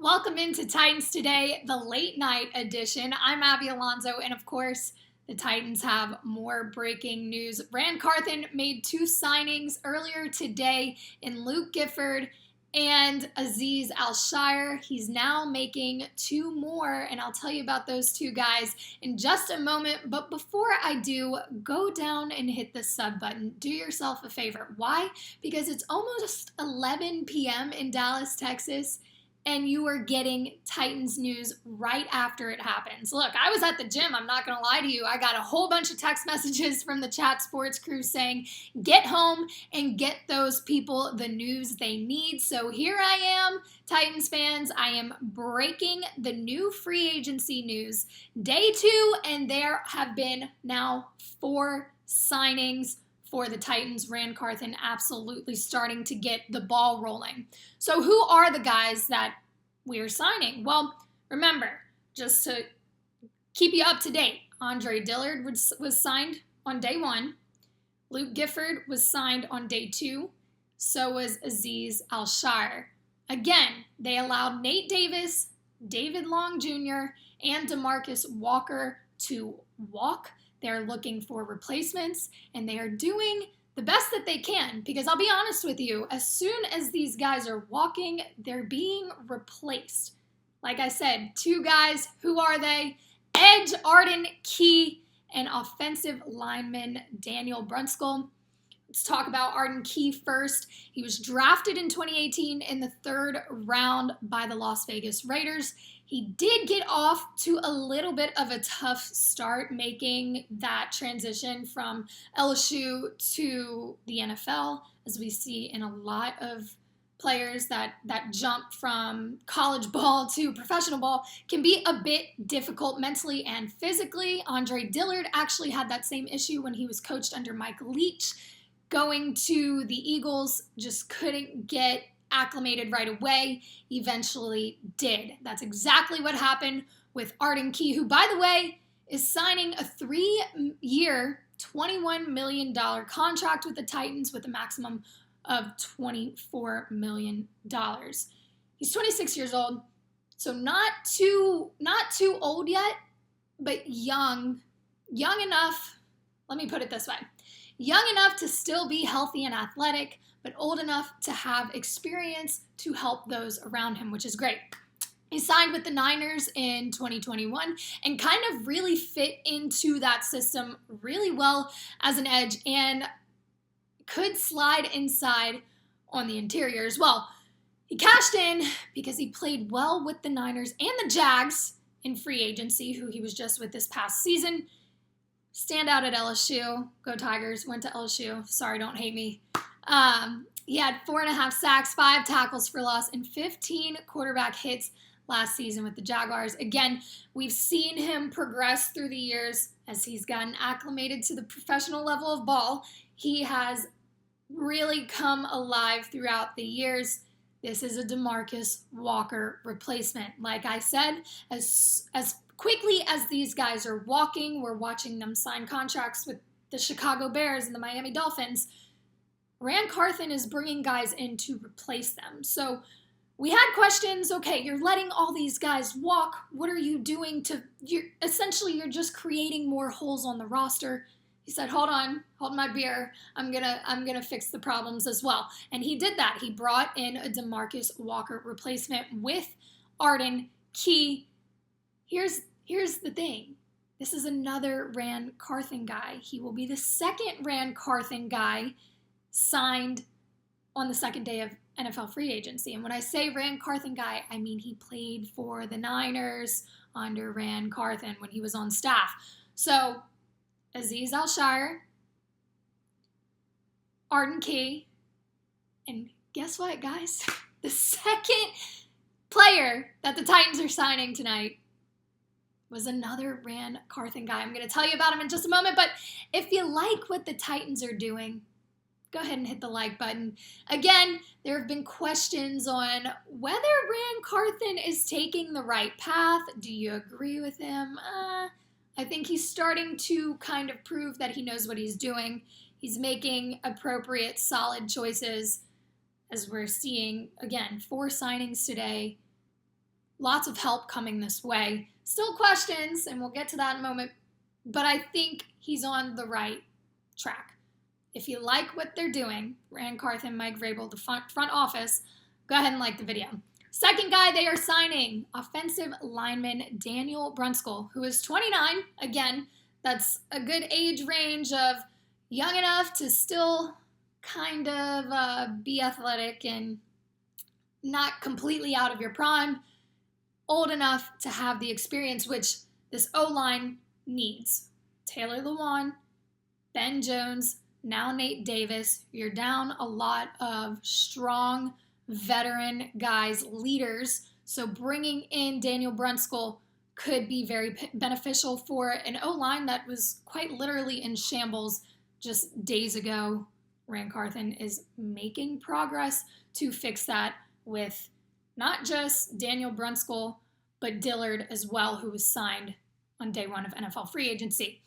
Welcome into Titans Today, the late night edition. I'm Abby Alonzo, and of course, the Titans have more breaking news. Ran Carthon made two signings earlier today in Luke Gifford and Azeez Al-Shaair. He's now making two more, and I'll tell you about those two guys in just a moment. But before I do, go down and hit the sub button. Do yourself a favor. Why? Because it's almost 11 p.m. in Dallas, Texas, and you are getting Titans news right after it happens. Look, I was at the gym. I'm not going to lie to you. I got a whole bunch of text messages from the Chat Sports crew saying, get home and get those people the news they need. So here I am, Titans fans. I am breaking the new free agency news. Day 2, and there have been now 4 signings for the Titans. Ran Carthon absolutely starting to get the ball rolling. So who are the guys that we are signing? Well, remember, just to keep you up to date, Andre Dillard was signed on day 1. Luke Gifford was signed on day 2. So was Azeez Al-Shaair. Again, they allowed Nate Davis, David Long Jr., and DeMarcus Walker to walk. They're looking for replacements, and they are doing the best that they can, because I'll be honest with you, as soon as these guys are walking, they're being replaced. Like I said, 2 guys. Who are they? Edge Arden Key and offensive lineman Daniel Brunskill. Let's talk about Arden Key first. He was drafted in 2018 in the 3rd round by the Las Vegas Raiders. He did get off to a little bit of a tough start, making that transition from LSU to the NFL, as we see in a lot of players that jump from college ball to professional ball can be a bit difficult mentally and physically. Andre Dillard actually had that same issue when he was coached under Mike Leach. Going to the Eagles, just couldn't get acclimated right away, eventually did. That's exactly what happened with Arden Key, who, by the way, is signing a 3-year, $21 million contract with the Titans with a maximum of $24 million. He's 26 years old, so not too old yet, but young enough. Let me put it this way. Young enough to still be healthy and athletic, but old enough to have experience to help those around him, which is great. He signed with the Niners in 2021 and kind of really fit into that system really well as an edge and could slide inside on the interior as well. He cashed in because he played well with the Niners and the Jags in free agency, who he was just with this past season. Stand out at LSU. Go Tigers. Went to LSU. Sorry, don't hate me. He had 4.5 sacks, 5 tackles for loss, and 15 quarterback hits last season with the Jaguars. Again, we've seen him progress through the years as he's gotten acclimated to the professional level of ball. He has really come alive throughout the years. This is a DeMarcus Walker replacement. Like I said, as quickly as these guys are walking, we're watching them sign contracts with the Chicago Bears and the Miami Dolphins. Ran Carthon is bringing guys in to replace them. So we had questions. Okay, you're letting all these guys walk. What are you doing essentially you're just creating more holes on the roster. He said, hold my beer. I'm gonna fix the problems as well. And he did that. He brought in a DeMarcus Walker replacement with Arden Key. Here's the thing. This is another Ran Carthon guy. He will be the second Ran Carthon guy signed on the second day of NFL free agency. And when I say Ran Carthon guy, I mean he played for the Niners under Ran Carthon when he was on staff. So Azeez Al-Shaair, Arden Key, and guess what, guys? The second player that the Titans are signing tonight was another Ran Carthon guy. I'm going to tell you about him in just a moment, but if you like what the Titans are doing, go ahead and hit the like button. Again, there have been questions on whether Ran Carthon is taking the right path. Do you agree with him? I think he's starting to kind of prove that he knows what he's doing. He's making appropriate, solid choices, as we're seeing, again, 4 signings today. lots of help coming this way. Still questions, and we'll get to that in a moment, but I think he's on the right track. If you like what they're doing, Ran Carthon, Mike Vrabel, the front office, go ahead and like the video. Second guy they are signing, offensive lineman Daniel Brunskill, who is 29. Again, that's a good age range of young enough to still kind of be athletic and not completely out of your prime, old enough to have the experience which this O-line needs. Taylor Lewan, Ben Jones, now Nate Davis. You're down a lot of strong veteran guys, leaders. So bringing in Daniel Brunskill could be very beneficial for an O-line that was quite literally in shambles just days ago. Ran Carthon is making progress to fix that with not just Daniel Brunskill, but Dillard as well, who was signed on day one of NFL free agency.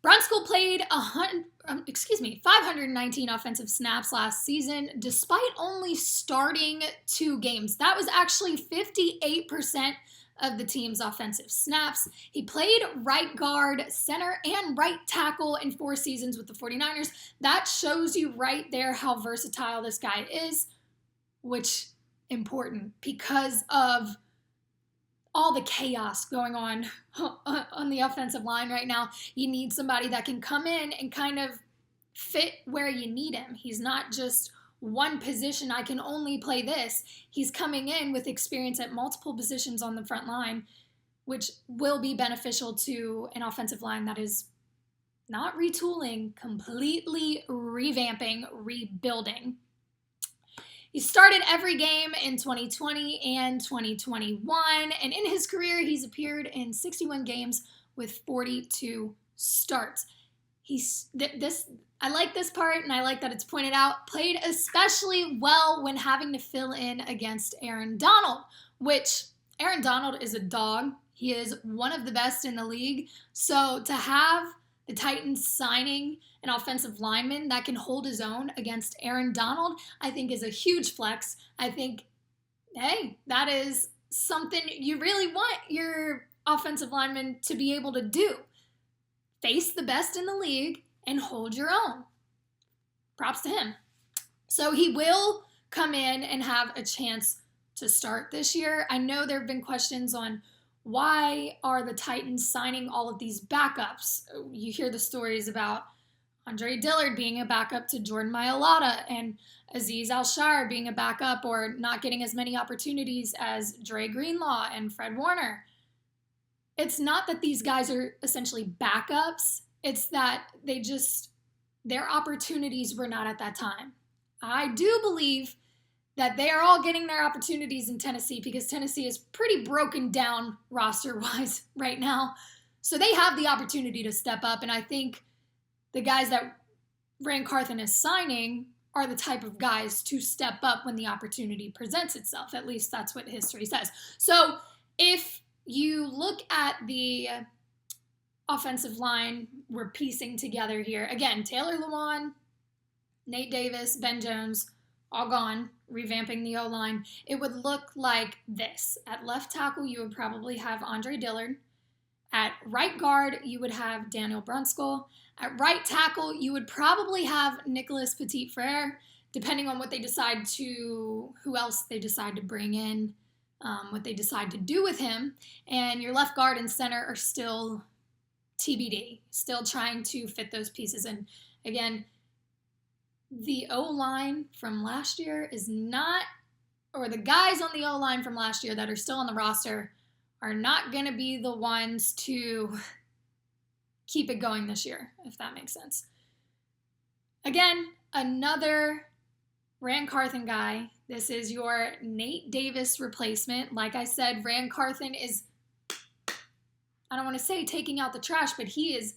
Brunskill played 519 offensive snaps last season, despite only starting 2 games. That was actually 58% of the team's offensive snaps. He played right guard, center, and right tackle in 4 seasons with the 49ers. That shows you right there how versatile this guy is, which important because of all the chaos going on the offensive line right now. You need somebody that can come in and kind of fit where you need him. He's not just one position, I can only play this. He's coming in with experience at multiple positions on the front line, which will be beneficial to an offensive line that is not retooling, completely revamping, rebuilding. He started every game in 2020 and 2021, and in his career, he's appeared in 61 games with 42 starts. I like this part, and I like that it's pointed out, played especially well when having to fill in against Aaron Donald, which Aaron Donald is a dog. He is one of the best in the league. So to have the Titans signing an offensive lineman that can hold his own against Aaron Donald, I think is a huge flex. I think, hey, that is something you really want your offensive lineman to be able to do. Face the best in the league and hold your own. Props to him. So he will come in and have a chance to start this year. I know there have been questions on why are the Titans signing all of these backups. You hear the stories about Andre Dillard being a backup to Jordan Mailata and Azeez Al-Shaair being a backup or not getting as many opportunities as Dre Greenlaw and Fred Warner. It's not that these guys are essentially backups. It's that their opportunities were not at that time. I do believe that they are all getting their opportunities in Tennessee because Tennessee is pretty broken down roster-wise right now. So they have the opportunity to step up, and I think the guys that Ran Carthon is signing are the type of guys to step up when the opportunity presents itself. At least that's what history says. So if you look at the offensive line we're piecing together here, again, Taylor Lewan, Nate Davis, Ben Jones, all gone, revamping the O-line, it would look like this. At left tackle, you would probably have Andre Dillard. At right guard, you would have Daniel Brunskill. At right tackle, you would probably have Nicholas Petit-Frere, depending on what they decide to, who else they decide to bring in, what they decide to do with him. And your left guard and center are still TBD, still trying to fit those pieces in. Again, the O-line from last year is not, or the guys on the O-line from last year that are still on the roster are not going to be the ones to keep it going this year, if that makes sense. Again, another Ran Carthon guy. This is your Nate Davis replacement. Like I said, Ran Carthon is, I don't want to say taking out the trash, but he is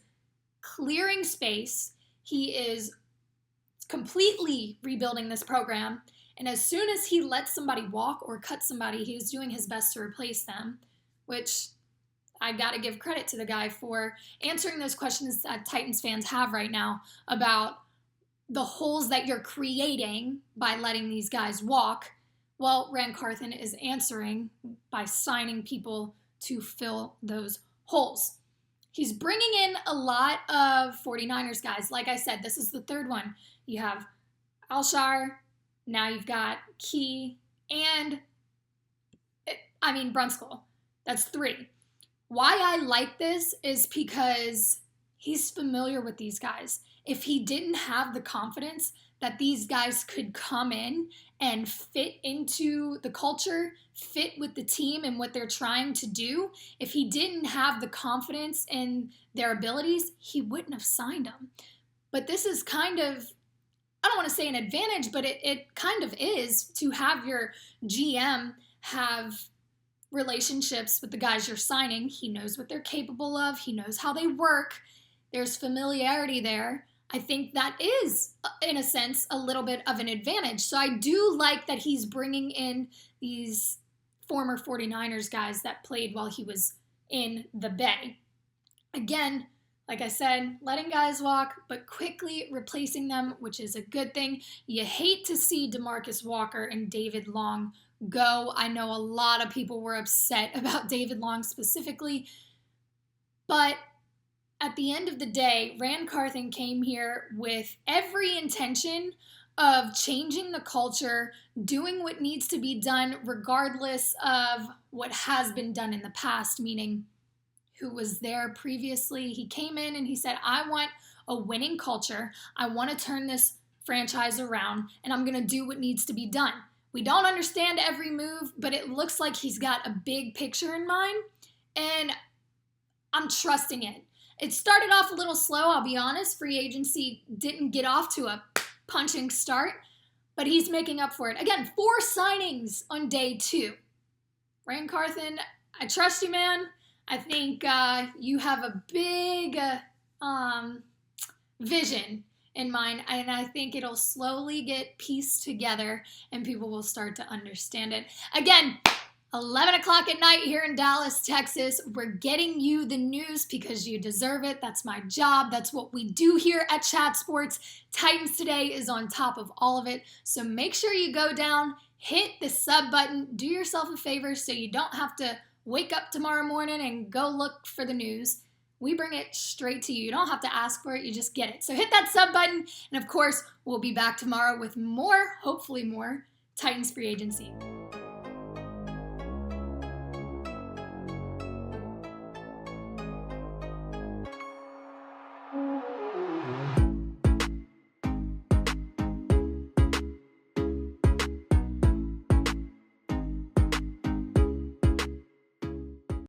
clearing space. He is completely rebuilding this program. And as soon as he lets somebody walk or cut somebody, he's doing his best to replace them, which I got to give credit to the guy for answering those questions that Titans fans have right now about the holes that you're creating by letting these guys walk Well, Ran Carthon is answering by signing people to fill those holes. He's bringing in a lot of 49ers guys. Like I said, this is the third one. You have Al-Shaair, now you've got Key, and Brunskill. That's 3. Why I like this is because he's familiar with these guys. If he didn't have the confidence that these guys could come in and fit into the culture, fit with the team and what they're trying to do, if he didn't have the confidence in their abilities, he wouldn't have signed them. But this is kind of, I don't want to say an advantage, but it kind of is to have your GM have relationships with the guys you're signing. He knows what they're capable of. He knows how they work. There's familiarity there. I think that is, in a sense, a little bit of an advantage. So I do like that he's bringing in these former 49ers guys that played while he was in the Bay. Again, like I said, letting guys walk, but quickly replacing them, which is a good thing. You hate to see DeMarcus Walker and David Long go. I know a lot of people were upset about David Long specifically, but at the end of the day, Ran Carthon came here with every intention of changing the culture, doing what needs to be done regardless of what has been done in the past, meaning who was there previously. He came in and he said, I want a winning culture. I want to turn this franchise around, and I'm going to do what needs to be done. We don't understand every move, but it looks like he's got a big picture in mind, and I'm trusting it. It started off a little slow, I'll be honest. Free agency didn't get off to a punching start, but he's making up for it. Again, 4 signings on day 2. Ran Carthon, I trust you, man. I think you have a big vision in mind, and I think it'll slowly get pieced together and people will start to understand it. Again, 11 o'clock at night here in Dallas, Texas. We're getting you the news because you deserve it. That's my job. That's what we do here at Chat Sports. Titans Today is on top of all of it. So make sure you go down, hit the sub button, do yourself a favor so you don't have to wake up tomorrow morning and go look for the news. We bring it straight to you. You don't have to ask for it. You just get it. So hit that sub button. And of course, we'll be back tomorrow with more, hopefully more, Titans free agency.